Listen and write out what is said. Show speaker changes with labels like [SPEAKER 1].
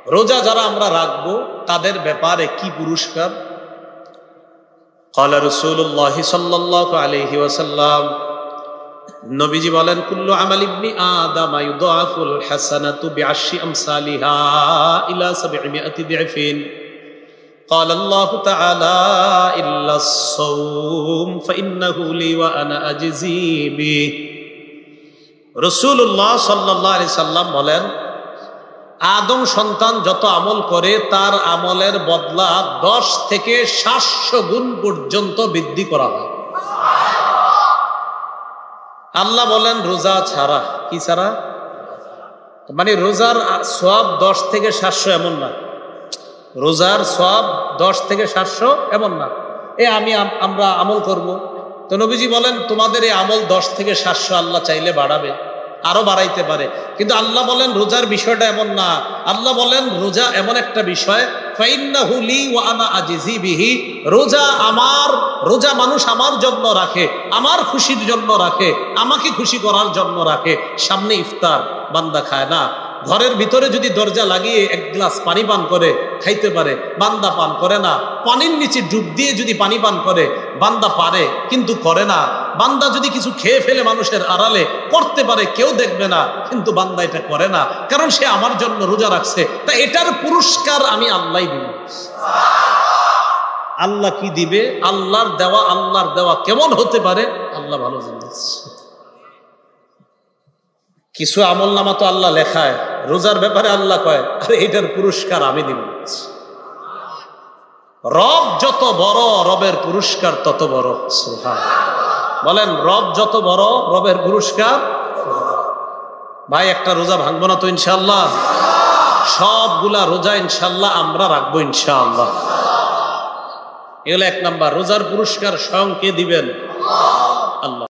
[SPEAKER 1] রোজা যারা আমরা রাখবো তাদের ব্যাপারে কি পুরস্কার? ক্বালা রাসূলুল্লাহ সাল্লাল্লাহু আলাইহি ওয়াসাল্লাম, নবীজি বলেন, কুল্লু আমাল ইবনি আদম ইউদাফুল হাসানাতু বিআশরি আমসালিহা ইলা 700 দিফিন। ক্বালা আল্লাহু তাআলা ইল্লা আস-সাওম ফাইন্নাহু লি ওয়া আনা আজজি বিহি। রাসূলুল্লাহ সাল্লাল্লাহু আলাইহি সাল্লাম বলেন, আদম সন্তান যত আমল করে তার আমলের বদলা 10 থেকে 700 গুণ পর্যন্ত বৃদ্ধি করা হয়। আল্লাহ বলেন রোজা ছাড়া। কি ছাড়া? মানে রোজার সওয়াব 10 থেকে 700 এমন না। রোজার সওয়াব 10 থেকে 700 এমন না। আমরা আমল করব, তো নবীজি বলেন তোমাদের এই আমল 10 থেকে 700 আল্লাহ চাইলে বাড়াবে, আরো বাড়াইতে পারে। কিন্তু আল্লাহ বলেন রোজার বিষয়টা এমন না। আল্লাহ বলেন রোজা এমন একটা বিষয়, ফাইন্নাহু লি ওয়া আনা আজজি বিহি। রোজা আমার, রোজা মানুষ আমার জন্য রাখে, আমার খুশির জন্য রাখে, আমাকে খুশি করার জন্য রাখে। সামনে ইফতার, বান্দা খায় না, ঘরের ভিতরে যদি দরজা লাগিয়ে 1 গ্লাস পানি পান করে খাইতে পারে, বান্দা পান করে না। পানির নিচে ডুব দিয়ে যদি পানি পান করে বান্দা পারে, কিন্তু করে না। বান্দা যদি কিছু খেয়ে ফেলে মানুষের আড়ালে করতে পারে, কেউ দেখবে না, কিন্তু বান্দা এটা করে না, কারণ সে আমার জন্য রোজা রাখছে। তা এটার পুরস্কার আমি আল্লাহই দিব। আল্লাহ কি দিবে? আল্লাহর দেওয়া কেমন হতে পারে আল্লাহ ভালো জানেন। কিছু আমল নামা তো আল্লাহ লেখায়, রোজার ব্যাপারে আল্লাহ কয় আরে এটার পুরস্কার আমি দিব। রব যত বড়, রবের পুরস্কার তত বড়। সুবহানাল্লাহ। বলেন রব যত বড়, রবের পুরস্কার। ভাই একটা রোজা ভাঙবো না তো ইনশাআল্লাহ? সবগুলা রোজা ইনশাআল্লাহ আমরা রাখবো ইনশাআল্লাহ। এগুলো 1 নাম্বার। রোজার পুরস্কার স্বয়ং কে দিবেন? আল্লাহ।